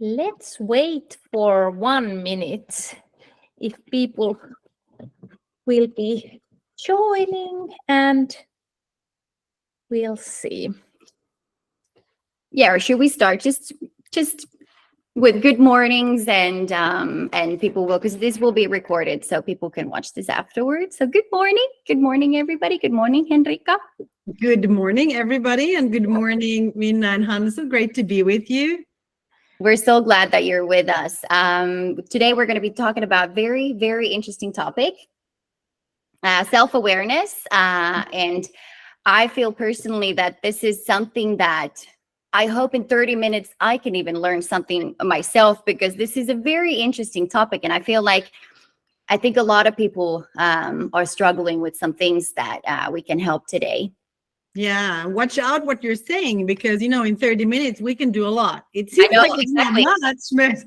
Let's wait for 1 minute if people will be joining, and we'll see. Yeah, or should we start just with good mornings and people will, because this will be recorded so people can watch this afterwards. So good morning everybody. Good morning, Henrika. Good morning everybody, and good morning Minna and Hansen. Great to be with you. We're so glad that you're with us. Today we're going to be talking about very, very interesting topic, self-awareness. And I feel personally that this is something that I hope in 30 minutes I can even learn something myself, because this is a very interesting topic. And I feel like I think a lot of people are struggling with some things that we can help today. Yeah, watch out what you're saying, because in 30 minutes we can do a lot. It I seems know, like it's exactly. not much, but as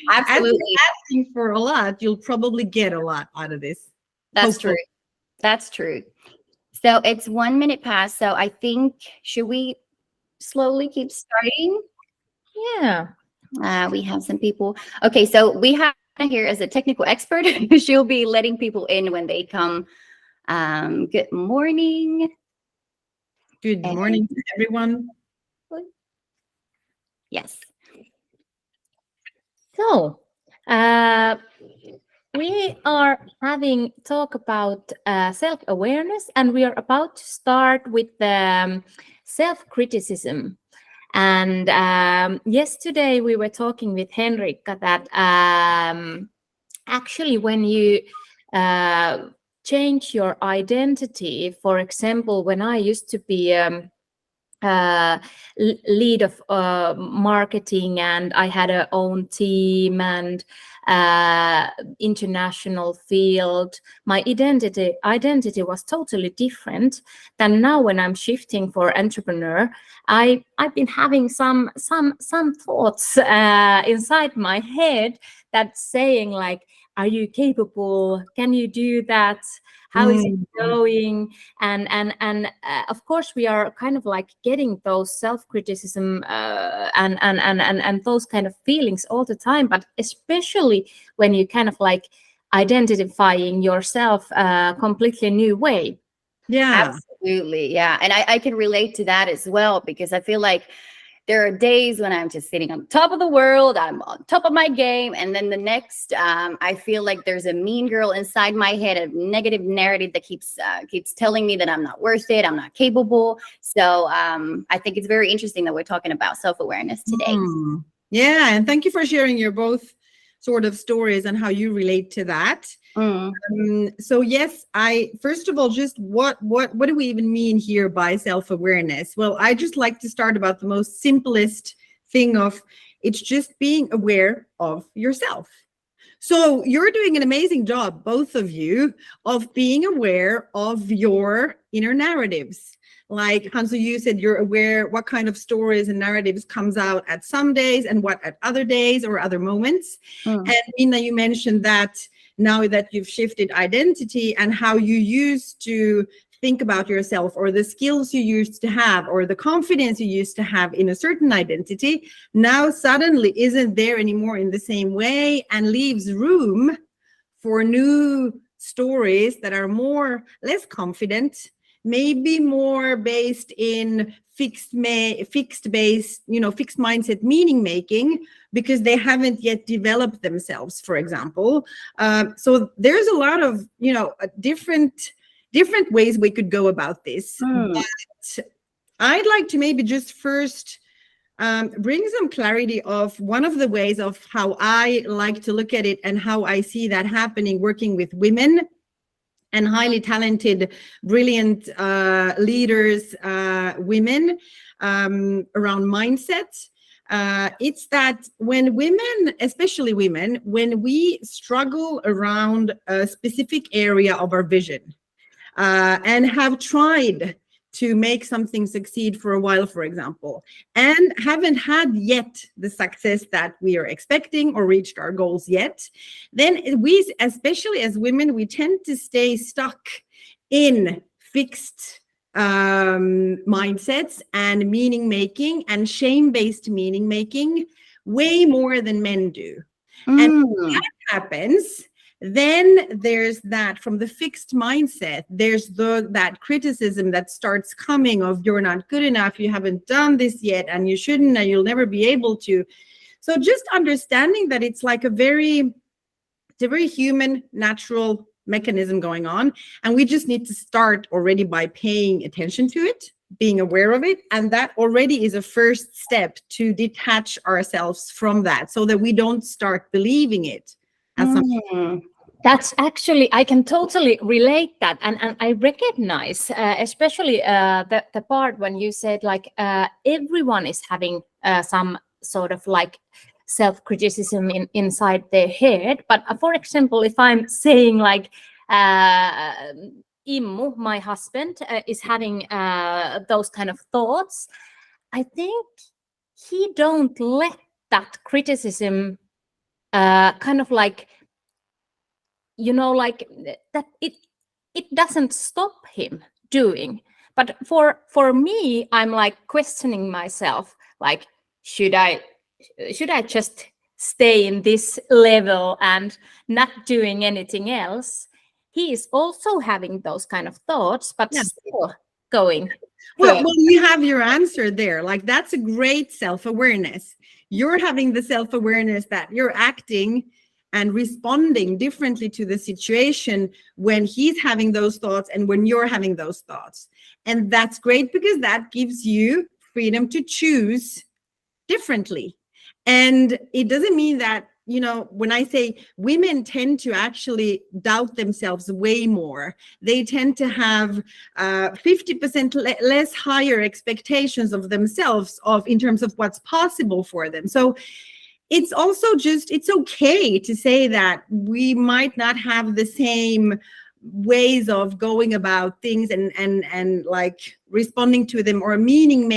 Absolutely. you're asking for a lot, you'll probably get a lot out of this. That's Hopefully. true. That's true. So it's 1 minute past. So I think, should we slowly keep starting? Yeah. We have some people. Okay, so we have here as a technical expert. She'll be letting people in when they come. Good morning. Good morning to everyone. Yes. So, we are having talk about self-awareness, and we are about to start with the self-criticism. And yesterday we were talking with Henrika that actually when you change your identity, for example, when I used to be lead of marketing, and I had a own team and international field, my identity was totally different than now when I'm shifting for entrepreneur. I've been having some thoughts inside my head that's saying like, are you capable? Can you do that? How is it going? And of course we are kind of like getting those self-criticism and those kind of feelings all the time, but especially when you kind of like identifying yourself completely new way. Yeah. Absolutely. Yeah. And I can relate to that as well, because I feel like there are days when I'm just sitting on top of the world, I'm on top of my game, and then the next, I feel like there's a mean girl inside my head, a negative narrative that keeps telling me that I'm not worth it, I'm not capable. So I think it's very interesting that we're talking about self-awareness today. Yeah, and thank you for sharing your both sort of stories and how you relate to that. So yes, I first of all, just what do we even mean here by self-awareness? Well, I just like to start about the most simplest thing of it's just being aware of yourself. So you're doing an amazing job, both of you, of being aware of your inner narratives. Like Hansu, you said you're aware what kind of stories and narratives comes out at some days and what at other days or other moments. And Minna, you mentioned that now that you've shifted identity and how you used to think about yourself, or the skills you used to have, or the confidence you used to have in a certain identity, now suddenly isn't there anymore in the same way, and leaves room for new stories that are less confident, maybe more based in fixed mindset meaning making, because they haven't yet developed themselves, for example. So there's a lot of different ways we could go about this. But I'd like to maybe just first bring some clarity of one of the ways of how I like to look at it and how I see that happening working with women and highly talented, brilliant leaders, women around mindset. It's that when women, especially women, when we struggle around a specific area of our vision and have tried to make something succeed for a while, for example, and haven't had yet the success that we are expecting or reached our goals yet, then we, especially as women, we tend to stay stuck in fixed mindsets and meaning making and shame-based meaning making, way more than men do. And when that happens, then there's that from the fixed mindset, there's that criticism that starts coming of you're not good enough, you haven't done this yet, and you shouldn't, and you'll never be able to. So just understanding that it's like a very human, natural mechanism going on. And we just need to start already by paying attention to it, being aware of it. And that already is a first step to detach ourselves from that so that we don't start believing it as something. That's actually, I can totally relate that. And I recognize, especially the part when you said like everyone is having some sort of like self-criticism inside their head. But for example, if I'm saying like Immu, my husband, is having those kind of thoughts, I think he don't let that criticism kind of like, you know, like that it doesn't stop him doing. But for me, I'm like questioning myself, like, should I just stay in this level and not doing anything else? He is also having those kind of thoughts, but still going. Well, you have your answer there. Like, that's a great self-awareness. You're having the self-awareness that you're acting and responding differently to the situation when he's having those thoughts and when you're having those thoughts. And that's great because that gives you freedom to choose differently. And it doesn't mean that, you know, when I say women tend to actually doubt themselves way more, they tend to have 50% less higher expectations of themselves in terms of what's possible for them. So it's also it's okay to say that we might not have the same ways of going about things and like responding to them, or our meaning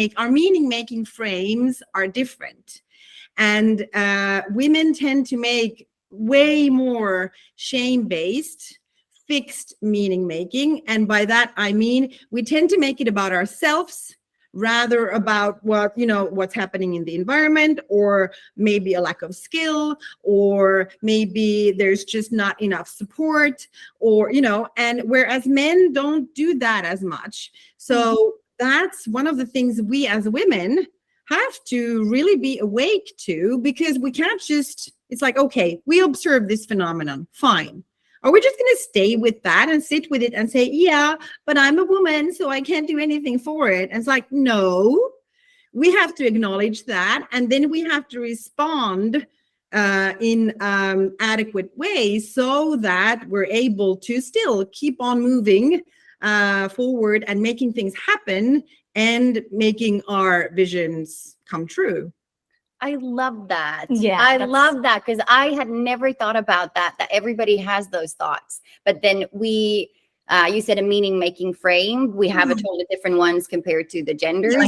making frames are different. And women tend to make way more shame-based, fixed meaning making. And by that, I mean, we tend to make it about ourselves rather about what's happening in the environment, or maybe a lack of skill, or maybe there's just not enough support, or, and whereas men don't do that as much. So that's one of the things we as women have to really be awake to, because we can't just, it's like, okay, we observe this phenomenon, fine. Are we just going to stay with that and sit with it and say, yeah, but I'm a woman, so I can't do anything for it? And it's like, no, we have to acknowledge that. And then we have to respond in adequate ways so that we're able to still keep on moving forward and making things happen and making our visions come true. I love that. Yeah, I love that, because I had never thought about that everybody has those thoughts. But then you said a meaning-making frame. We have a totally different ones compared to the genders. Yeah,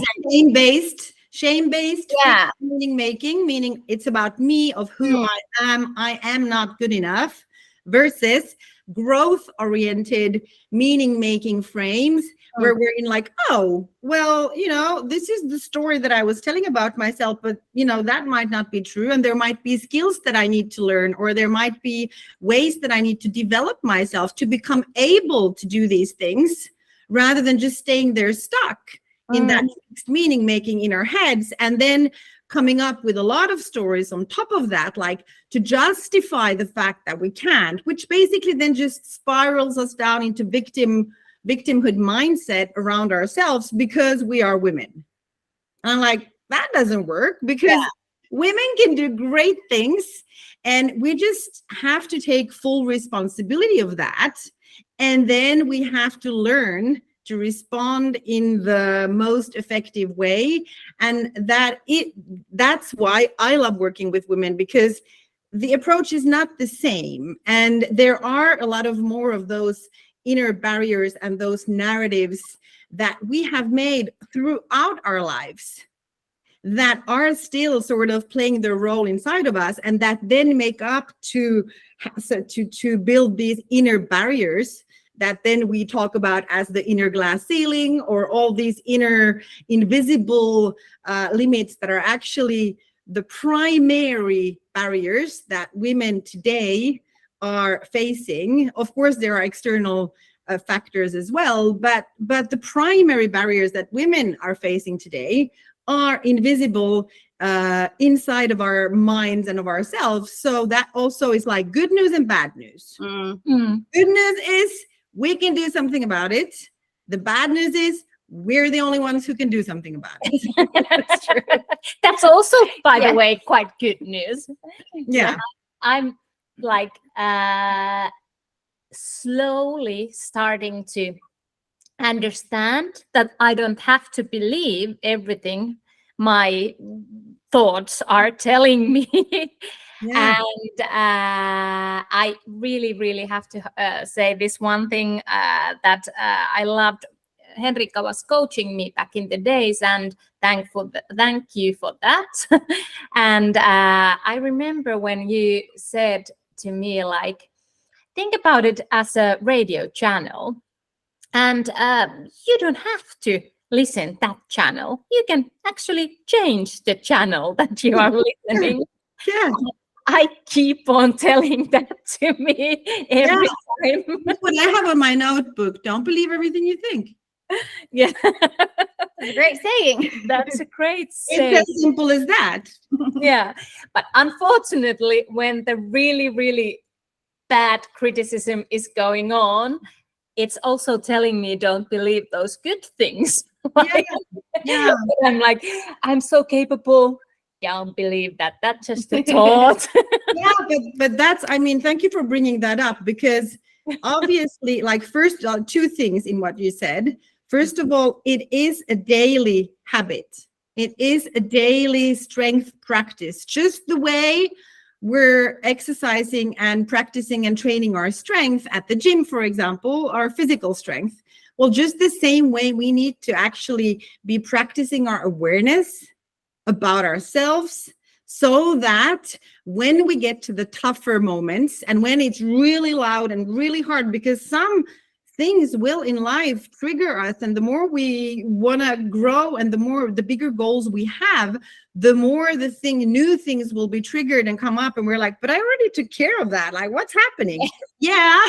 shame-based meaning-making, meaning it's about me, of who I am not good enough, versus growth-oriented meaning-making frames where we're in like, oh, well, this is the story that I was telling about myself, but, that might not be true. And there might be skills that I need to learn, or there might be ways that I need to develop myself to become able to do these things, rather than just staying there stuck in that fixed meaning making in our heads. And then coming up with a lot of stories on top of that, like to justify the fact that we can't, which basically then just spirals us down into victimhood mindset around ourselves because we are women. And I'm like, that doesn't work, because women can do great things, and we just have to take full responsibility of that. And then we have to learn to respond in the most effective way. And that's why I love working with women, because the approach is not the same. And there are a lot of more of those inner barriers and those narratives that we have made throughout our lives that are still sort of playing their role inside of us, and that then make up to build these inner barriers that then we talk about as the inner glass ceiling, or all these inner invisible limits that are actually the primary barriers that women today are facing. Of course, there are external factors as well, but the primary barriers that women are facing today are invisible inside of our minds and of ourselves. So that also is like good news and bad news. Mm. Good news is we can do something about it. The bad news is we're the only ones who can do something about it. That's true. That's also, by Yeah. the way, quite good news. Yeah. I'm like slowly starting to understand that I don't have to believe everything my thoughts are telling me. Yeah. And I really, really have to say this one thing that I loved. Henrika was coaching me back in the days, and thank you for that. And I remember when you said to me, like, think about it as a radio channel, and you don't have to listen that channel. You can actually change the channel that you are listening. Yeah. I keep on telling that to me every time. That's what I have on my notebook. Don't believe everything you think. Yeah, It's a great saying. that's a great It's saying. as simple as that. Yeah, but unfortunately, when the really, really bad criticism is going on, it's also telling me don't believe those good things. Yeah. I'm like, I'm so capable. Don't believe that. That's just a thought. Yeah, but that's, I mean, thank you for bringing that up, because obviously, like, first, two things in what you said. First of all, it is a daily habit. It is a daily strength practice, just the way we're exercising and practicing and training our strength at the gym, for example, our physical strength. Well, just the same way we need to actually be practicing our awareness about ourselves, so that when we get to the tougher moments and when it's really loud and really hard, because some things will in life trigger us, and the more we want to grow and the bigger goals we have, the more new things will be triggered and come up, and we're like, but I already took care of that, like, what's happening? Yeah,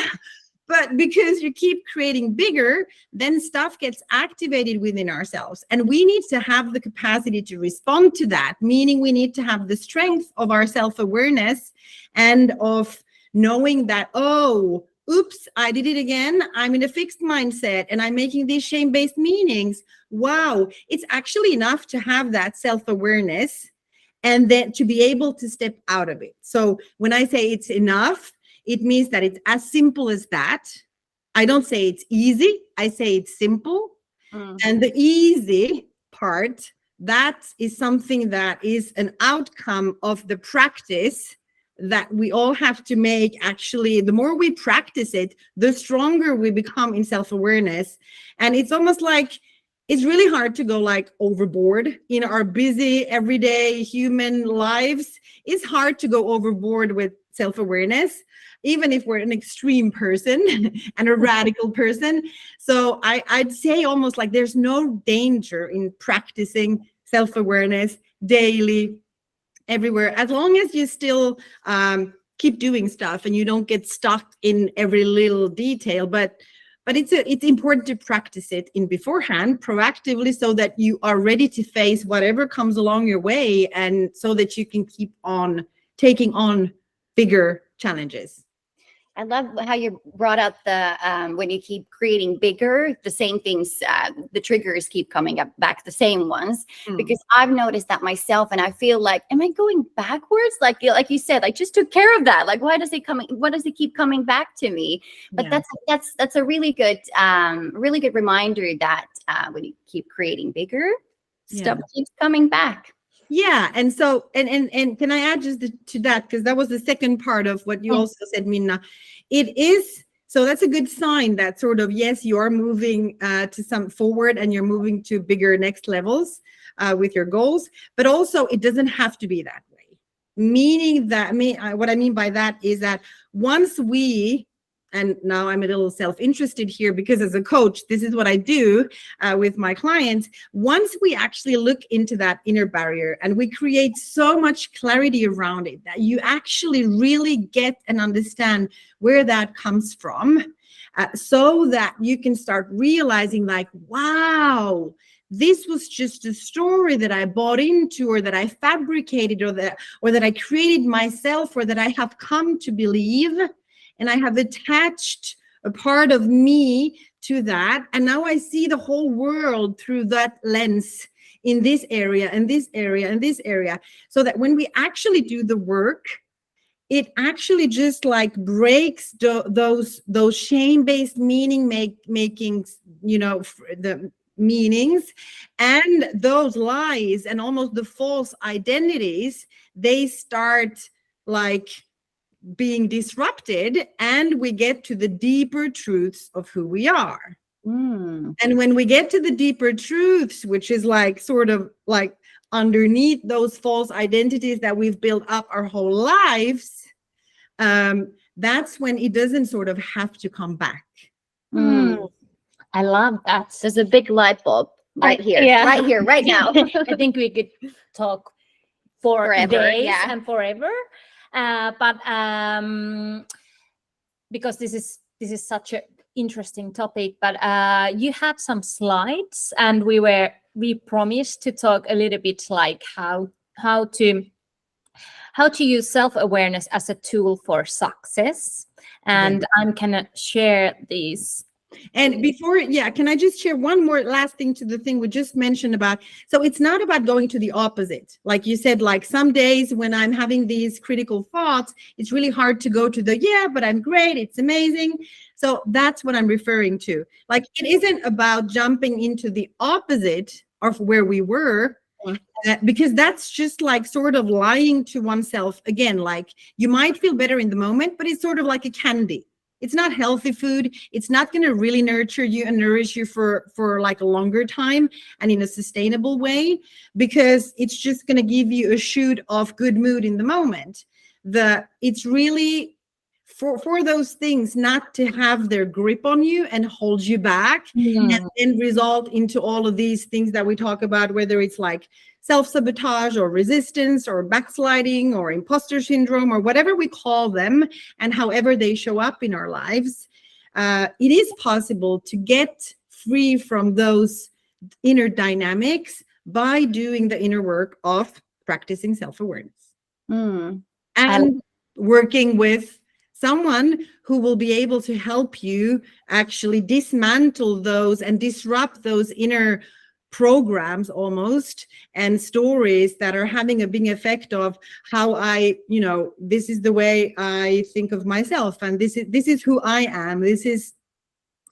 but because you keep creating bigger, then stuff gets activated within ourselves. And we need to have the capacity to respond to that, meaning we need to have the strength of our self-awareness and of knowing that, oh, oops, I did it again. I'm in a fixed mindset and I'm making these shame-based meanings. Wow, it's actually enough to have that self-awareness and then to be able to step out of it. So when I say it's enough, it means that it's as simple as that. I don't say it's easy. I say it's simple. And the easy part, that is something that is an outcome of the practice that we all have to make. Actually, the more we practice it, the stronger we become in self-awareness. And it's almost like it's really hard to go like overboard in our busy everyday human lives. It's hard to go overboard with self-awareness, even if we're an extreme person and a radical person. So I'd say almost like there's no danger in practicing self-awareness daily, everywhere, as long as you still keep doing stuff and you don't get stuck in every little detail. But it's important to practice it in beforehand, proactively, so that you are ready to face whatever comes along your way, and so that you can keep on taking on bigger challenges. I love how you brought up the when you keep creating bigger, the same things, the triggers keep coming up back, the same ones. Because I've noticed that myself, and I feel like, am I going backwards? Like you said, I just took care of that. Like, why does it keep coming back to me? But that's a really good reminder that when you keep creating bigger, stuff keeps coming back. Yeah, and so and can I add just to that, because that was the second part of what you also said, Minna. It is, so that's a good sign that sort of, yes, you are moving to some forward and you're moving to bigger next levels with your goals, but also it doesn't have to be that way. Meaning that what I mean by that is that once we and now I'm a little self-interested here because as a coach, this is what I do with my clients. Once we actually look into that inner barrier and we create so much clarity around it that you actually really get and understand where that comes from, so that you can start realizing like, wow, this was just a story that I bought into, or that I fabricated, or that I created myself, or that I have come to believe, and I have attached a part of me to that. And now I see the whole world through that lens in this area, and this area, and this area. So that when we actually do the work, it actually just like breaks those shame-based meaning makings, the meanings, and those lies and almost the false identities, they start like being disrupted, and we get to the deeper truths of who we are. And when we get to the deeper truths, which is like sort of like underneath those false identities that we've built up our whole lives, that's when it doesn't sort of have to come back. I love that. There's a big light bulb right here, right now. I think we could talk for Forever, days yeah. and forever, but because this is such an interesting topic. But you had some slides, and we promised to talk a little bit like how to use self-awareness as a tool for success. And I'm gonna share these. And before, can I just share one more last thing to the thing we just mentioned about? So it's not about going to the opposite. Like you said, like some days when I'm having these critical thoughts, it's really hard to go to but I'm great, it's amazing. So that's what I'm referring to. Like, it isn't about jumping into the opposite of where we were, because that's just like sort of lying to oneself again. Like, you might feel better in the moment, but it's sort of like a candy. It's not healthy food. It's not going to really nurture you and nourish you for like a longer time and in a sustainable way, because it's just going to give you a shoot of good mood in the moment. It's really for those things not to have their grip on you and hold you back, and then result into all of these things that we talk about, whether it's like self-sabotage or resistance or backsliding or imposter syndrome or whatever we call them, and however they show up in our lives. It is possible to get free from those inner dynamics by doing the inner work of practicing self-awareness and working with someone who will be able to help you actually dismantle those and disrupt those inner programs almost, and stories that are having a big effect of how this is the way I think of myself, and this is who I am, this is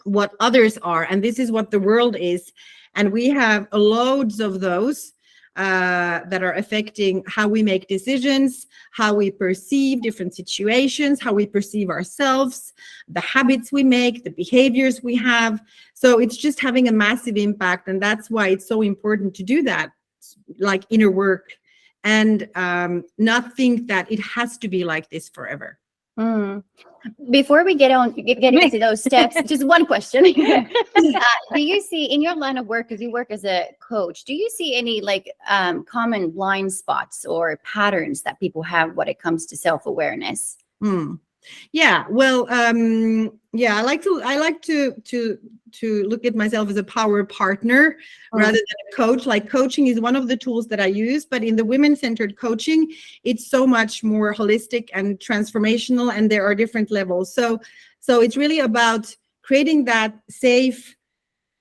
what others are, and this is what the world is. And we have loads of those that are affecting how we make decisions, how we perceive different situations, how we perceive ourselves, the habits we make, the behaviors we have. So it's just having a massive impact. And that's why it's so important to do that, like inner work, and not think that it has to be like this forever. Before we get into those steps, just one question. Do you see in your line of work, because you work as a coach, do you see any like common blind spots or patterns that people have when it comes to self-awareness? Yeah, well, I like to look at myself as a power partner rather than a coach. Like, coaching is one of the tools that I use, but in the women-centered coaching, it's so much more holistic and transformational, and there are different levels. So it's really about creating that safe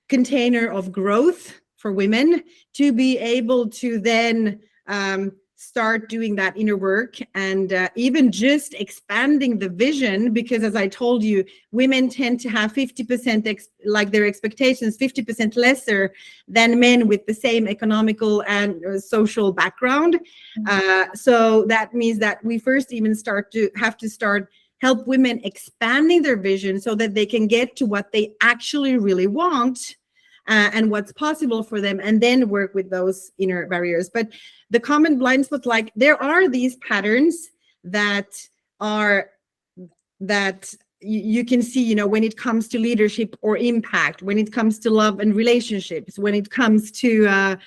container of growth for women to be able to then start doing that inner work, and even just expanding the vision, because as I told you, women tend to have 50% like their expectations 50% lesser than men with the same economical and social background. So that means that we first even have to start help women expanding their vision so that they can get to what they actually really want. And what's possible for them, and then work with those inner barriers. But the common blind spot, like, there are these patterns that you can see, you know, when it comes to leadership or impact, when it comes to love and relationships, when it comes to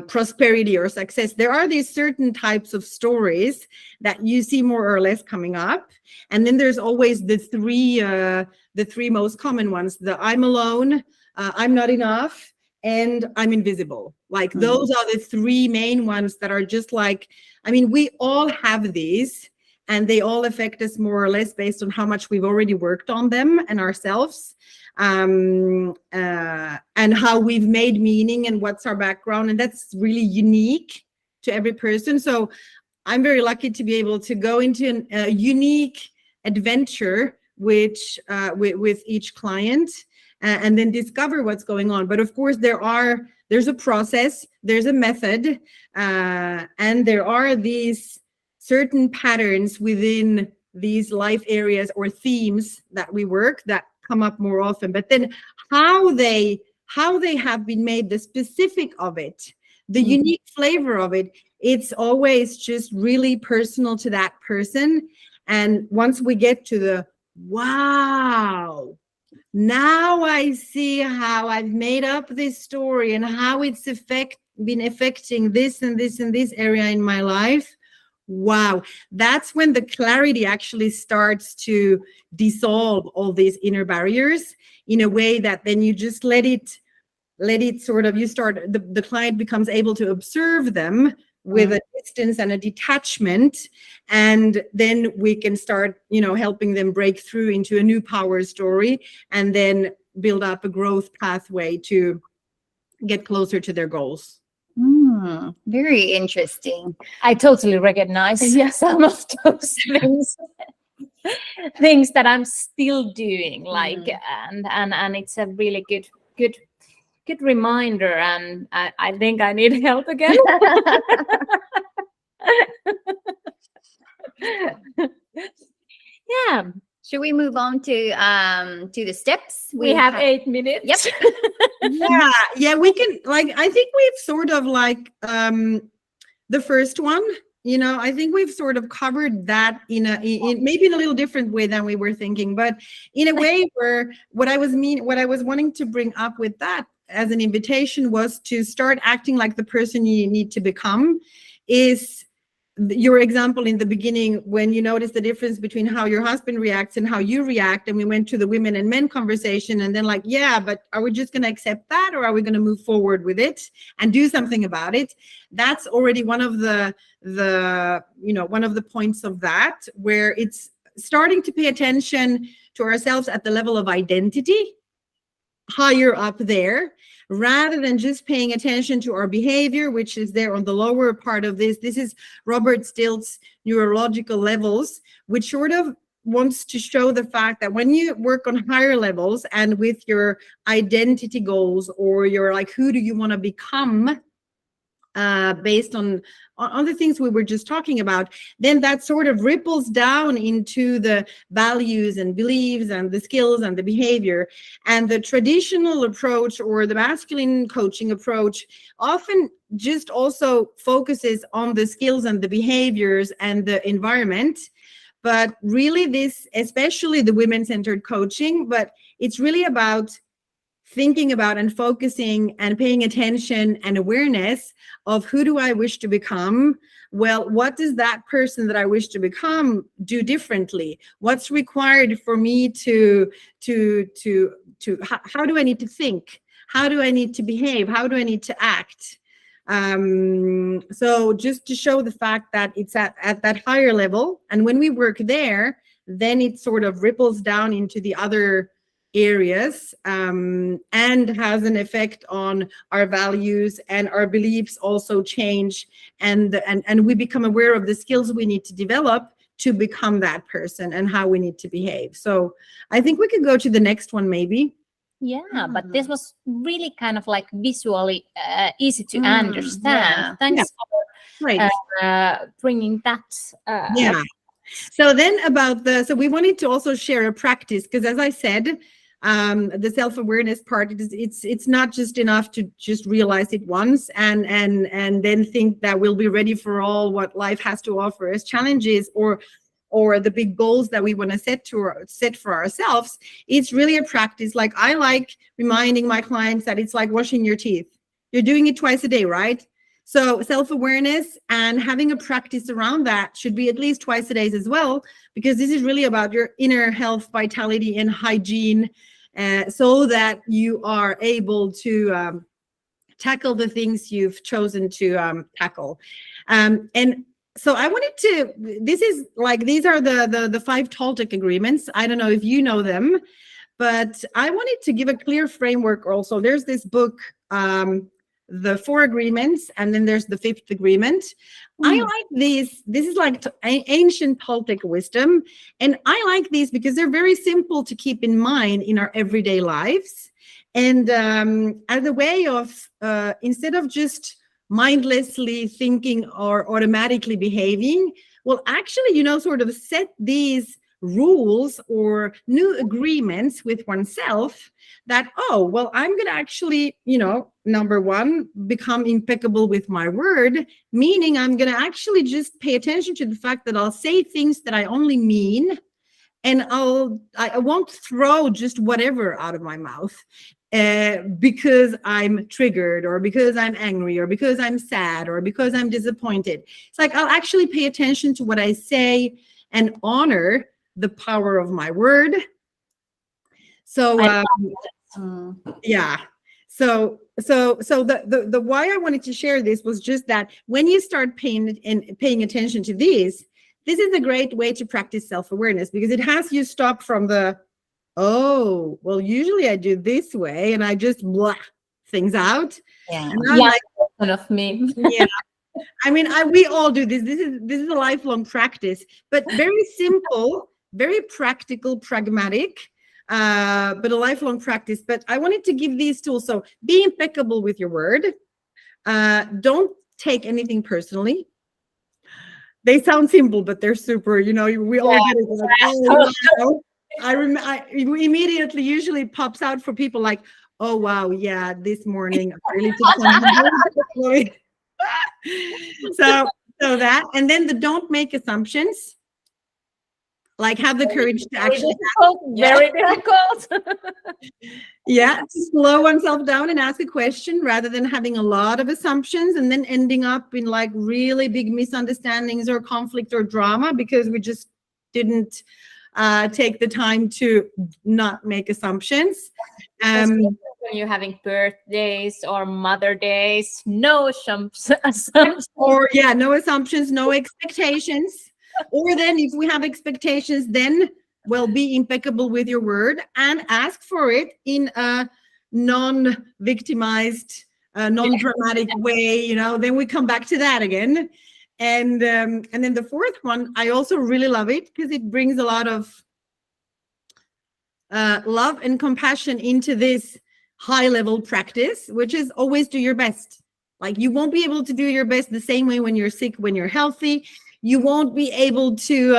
prosperity or success, there are these certain types of stories that you see more or less coming up. And then there's always the three most common ones: the I'm alone, I'm not enough, and I'm invisible. Like those are the three main ones that are just like, I mean, we all have these, and they all affect us more or less based on how much we've already worked on them and ourselves, and how we've made meaning and what's our background. And that's really unique to every person. So I'm very lucky to be able to go into a unique adventure with each client, and then discover what's going on. But of course, there's a process, there's a method, and there are these certain patterns within these life areas or themes that we work that come up more often. But then how they have been made, the specific of it, the unique flavor of it, it's always just really personal to that person. And once we get to the wow, now I see how I've made up this story and how it's been affecting this and this and this area in my life. Wow, that's when the clarity actually starts to dissolve all these inner barriers in a way that then you just let it sort of, the client becomes able to observe them with a distance and a detachment, and then we can start, you know, helping them break through into a new power story and then build up a growth pathway to get closer to their goals. Very interesting. I totally recognize some of those things that I'm still doing, like, and it's a really good reminder. And I think I need help again. Yeah. Should we move on to the steps? We have 8 minutes. Yep. Yeah, we can, like, I think we've sort of like the first one, you know, I think we've sort of covered that in maybe in a little different way than we were thinking, but in a way where what I was wanting to bring up with that as an invitation was to start acting like the person you need to become. Is your example in the beginning, when you notice the difference between how your husband reacts and how you react, and we went to the women and men conversation, and then like, yeah, but are we just going to accept that, or are we going to move forward with it and do something about it? That's already one of the one of the points of that, where it's starting to pay attention to ourselves at the level of identity, higher up there, rather than just paying attention to our behavior, which is there on the lower part of this. This is Robert Stilt's neurological levels, which sort of wants to show the fact that when you work on higher levels and with your identity goals, or your like, who do you want to become, based on the things we were just talking about, then that sort of ripples down into the values and beliefs and the skills and the behavior. And the traditional approach, or the masculine coaching approach, often just also focuses on the skills and the behaviors and the environment. But really this, especially the women-centered coaching, but it's really about thinking about and focusing and paying attention and awareness of, who do I wish to become? Well, what does that person that I wish to become do differently? What's required for me to how do I need to think? How do I need to behave? How do I need to act? So just to show the fact that it's at that higher level, and when we work there, then it sort of ripples down into the other areas, and has an effect on our values, and our beliefs also change, and we become aware of the skills we need to develop to become that person and how we need to behave. So I think we could go to the next one maybe. Yeah, but this was really kind of like visually easy to understand. Thanks for bringing that. So then so we wanted to also share a practice, because as I said, the self-awareness part, it's not just enough to just realize it once and then think that we'll be ready for all what life has to offer as challenges, or or the big goals that we want to set for ourselves, it's really a practice. Like I like reminding my clients that it's like washing your teeth. You're doing it twice a day, right? So self-awareness and having a practice around that should be at least twice a day as well, because this is really about your inner health, vitality, and hygiene, so that you are able to tackle the things you've chosen to tackle. And so I wanted to, these are the 5 Toltec agreements. I don't know if you know them, but I wanted to give a clear framework also. There's this book, the 4 agreements, and then there's the 5th agreement. I like these. This is like ancient Toltec wisdom. And I like these because they're very simple to keep in mind in our everyday lives. And as a way of, instead of just mindlessly thinking or automatically behaving, well, actually, sort of set these rules or new agreements with oneself that, oh, well, I'm going to actually, number 1, become impeccable with my word, meaning I'm going to actually just pay attention to the fact that I'll say things that I only mean, and I won't throw just whatever out of my mouth because I'm triggered, or because I'm angry, or because I'm sad, or because I'm disappointed. It's like I'll actually pay attention to what I say and honor the power of my word. So yeah. So the why I wanted to share this was just that when you start paying attention to these, this is a great way to practice self-awareness, because it has you stop from the, oh, well, usually I do this way and I just blah things out. Yeah, like, of me. Yeah. I mean, we all do this. This is a lifelong practice, but very simple, very practical, pragmatic, but a lifelong practice. But I wanted to give these tools. So be impeccable with your word. Don't take anything personally. They sound simple, but they're super, we all get it. Like, oh, wow. I immediately usually pops out for people like, oh, wow, yeah, this morning I really took some so that, and then the don't make assumptions, like have the courage to actually very difficult. Yeah, to slow oneself down and ask a question rather than having a lot of assumptions and then ending up in like really big misunderstandings or conflict or drama because we just didn't take the time to not make assumptions. When you're having birthdays or Mother Days, no assumptions. Or no assumptions, no expectations. Or then if we have expectations, then be impeccable with your word and ask for it in a non-victimized, non-dramatic way. Then we come back to that again. And then the 4th one, I also really love it because it brings a lot of love and compassion into this high-level practice, which is always do your best. Like you won't be able to do your best the same way when you're sick, when you're healthy. You won't be able to,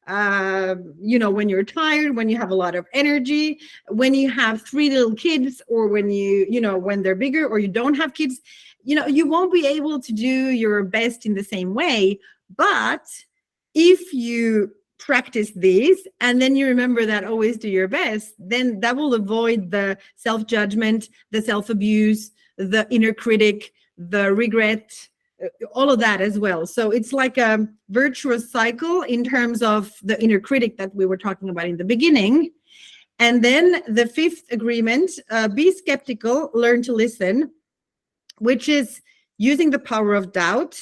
when you're tired, when you have a lot of energy, when you have 3 little kids, or when when they're bigger, or you don't have kids, you won't be able to do your best in the same way. But if you practice these and then you remember that always do your best, then that will avoid the self-judgment, the self-abuse, the inner critic, the regret, all of that as well. So it's like a virtuous cycle in terms of the inner critic that we were talking about in the beginning. And then the 5th agreement, be skeptical, learn to listen, which is using the power of doubt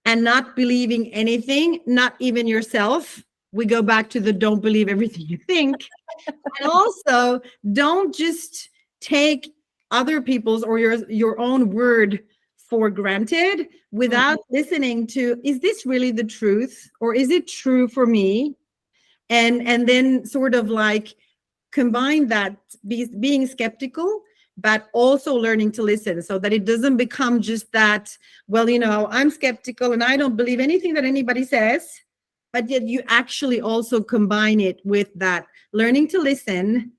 and not believing anything, not even yourself. We go back to the don't believe everything you think. And also don't just take other people's or your own word for granted without listening to, is this really the truth, or is it true for me? And then sort of like combine that being skeptical, but also learning to listen, so that it doesn't become just that, I'm skeptical and I don't believe anything that anybody says, but yet you actually also combine it with that learning to listen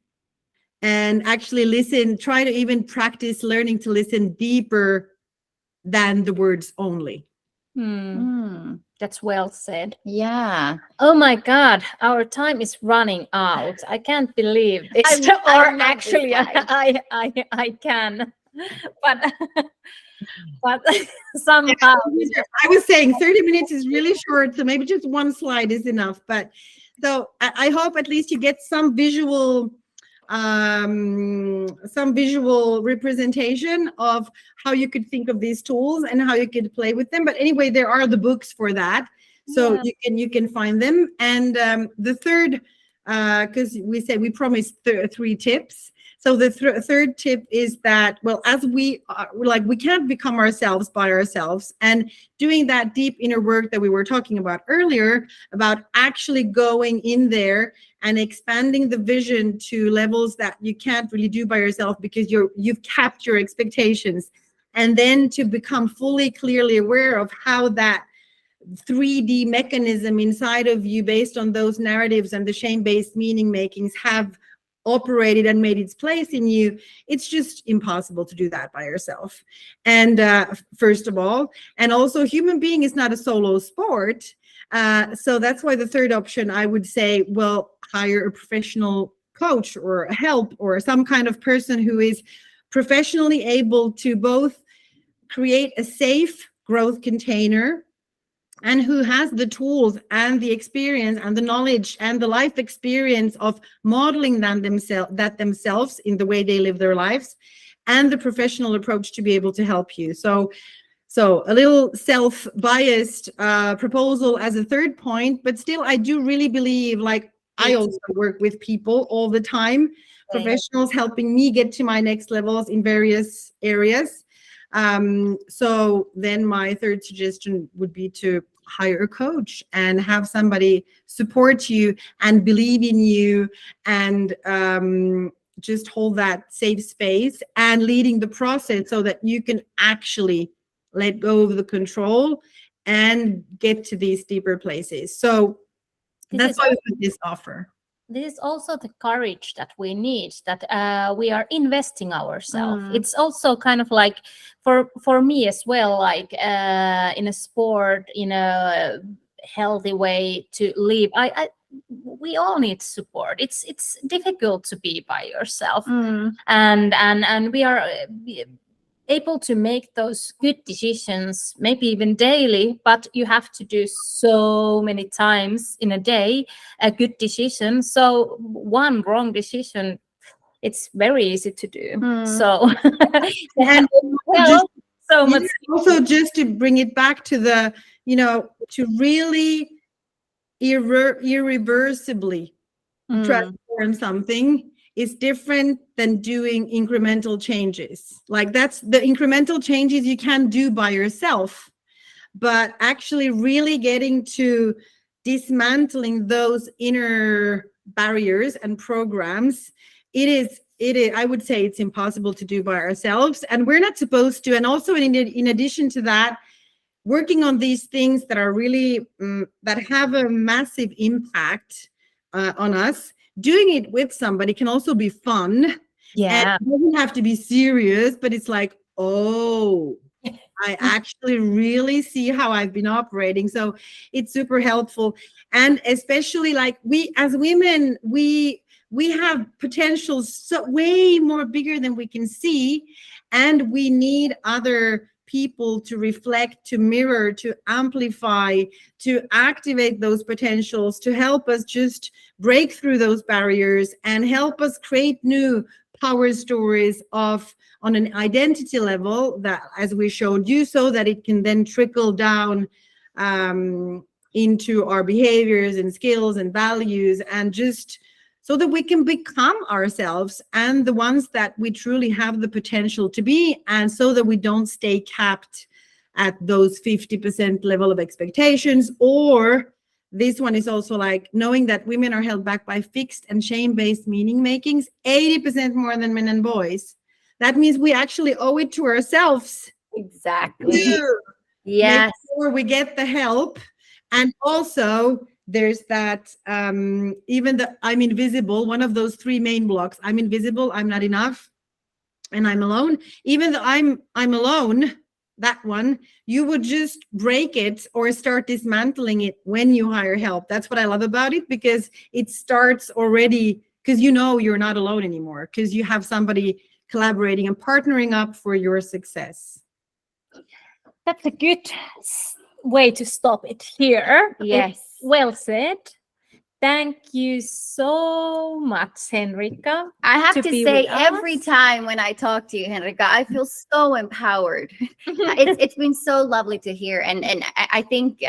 and actually listen, try to even practice learning to listen deeper than the words only. That's well said. Yeah. Oh my God, our time is running out. I can't believe this. I Or love actually, this slide. I can, but but somehow I was saying 30 minutes is really short, so maybe just one slide is enough. But so I hope at least you get some visual representation of how you could think of these tools and how you could play with them. But anyway, there are the books for that, so you can find them. And the third, because we said we promised 3 tips. So the third tip is that, well, as we can't become ourselves by ourselves, and doing that deep inner work that we were talking about earlier, about actually going in there and expanding the vision to levels that you can't really do by yourself because you've capped your expectations, and then to become fully clearly aware of how that 3D mechanism inside of you, based on those narratives and the shame-based meaning makings, have operated and made its place in you. It's just impossible to do that by yourself. And first of all, and also human being is not a solo sport. So that's why the third option, I would say, well, hire a professional coach or help or some kind of person who is professionally able to both create a safe growth container and who has the tools and the experience and the knowledge and the life experience of modeling that themselves in the way they live their lives, and the professional approach to be able to help you. So a little self-biased proposal as a third point, but still I do really believe, like, I also work with people all the time, professionals helping me get to my next levels in various areas. So then my third suggestion would be to hire a coach and have somebody support you and believe in you, and just hold that safe space and leading the process so that you can actually let go of the control and get to these deeper places. So that's why we put this offer. This is also the courage that we need, that we are investing ourselves. It's also kind of like for me as well, like in a sport, in a healthy way to live. We all need support. It's difficult to be by yourself, and we are able to make those good decisions, maybe even daily, but you have to do so many times in a day a good decision. So one wrong decision, it's very easy to do. So and so much. Also, just to bring it back to the, to really irreversibly transform something is different than doing incremental changes. Like, that's the incremental changes you can do by yourself, but actually really getting to dismantling those inner barriers and programs, it is, I would say it's impossible to do by ourselves, and we're not supposed to. And also in addition to that, working on these things that are really that have a massive impact on us, doing it with somebody can also be fun. Yeah, and it doesn't have to be serious, but it's like, oh, I actually really see how I've been operating. So it's super helpful. And especially, like, we as women, we have potential so way more bigger than we can see, and we need other people to reflect, to mirror, to amplify, to activate those potentials, to help us just break through those barriers and help us create new power stories on an identity level, that, as we showed you, so that it can then trickle down into our behaviors and skills and values, and just so that we can become ourselves and the ones that we truly have the potential to be, and so that we don't stay capped at those 50% level of expectations. Or this one is also like knowing that women are held back by fixed and shame-based meaning makings 80% more than men and boys. That means we actually owe it to ourselves. Exactly. yes, Make sure we get the help. And also, there's that even the I'm invisible, one of those 3 main blocks. I'm invisible, I'm not enough, and I'm alone. Even though I'm alone, that one, you would just break it or start dismantling it when you hire help. That's what I love about it, because it starts already, because you know you're not alone anymore, because you have somebody collaborating and partnering up for your success. That's a good way to stop it here. Yes. Well said. Thank you so much, Henrika. I have to be say, with every us. time when I talk to you, Henrika, I feel so empowered. It's been so lovely to hear, and I think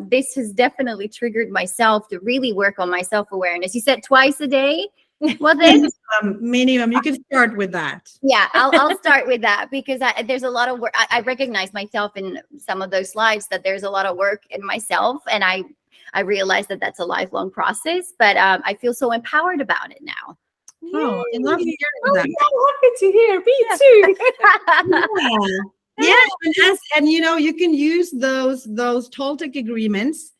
this has definitely triggered myself to really work on my self-awareness. You said twice a day, was it? Minimum. You can start with that. Yeah, I'll start with that, because there's a lot of work. I recognize myself in some of those slides, that there's a lot of work in myself, and I realize that that's a lifelong process, but I feel so empowered about it now. Oh, I love hearing that. I'm happy to hear. Me too. Yeah, and you know, you can use those Toltec agreements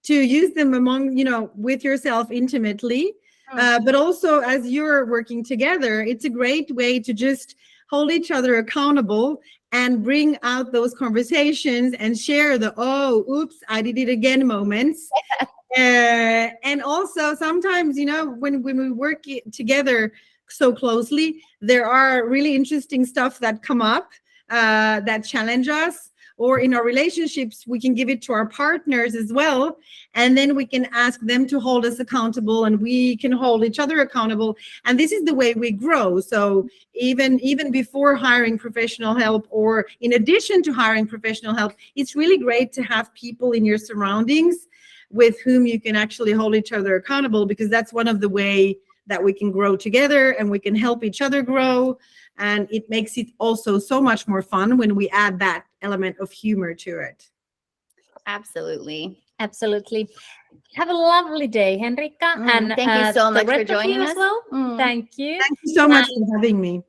to use them among, you know, with yourself intimately, but also as you're working together, it's a great way to just hold each other accountable and bring out those conversations and share the, oh, oops, I did it again moments. And also sometimes, you know, when we work together so closely, there are really interesting stuff that come up that challenge us, or in our relationships, we can give it to our partners as well. And then we can ask them to hold us accountable, and we can hold each other accountable. And this is the way we grow. So even before hiring professional help, or in addition to hiring professional help, it's really great to have people in your surroundings with whom you can actually hold each other accountable, because that's one of the way that we can grow together and we can help each other grow. And it makes it also so much more fun when we add that element of humor to it. Absolutely. Absolutely. Have a lovely day, Henrika. And thank you so much for joining us us. as well. Thank you. Thank you so much for having me.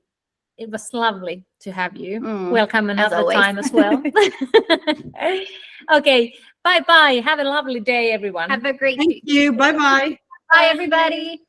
It was lovely to have you. Welcome as another always. time as well. Okay. Bye-bye. Have a lovely day, everyone. Have a great Thank you. Bye-bye. Bye, everybody.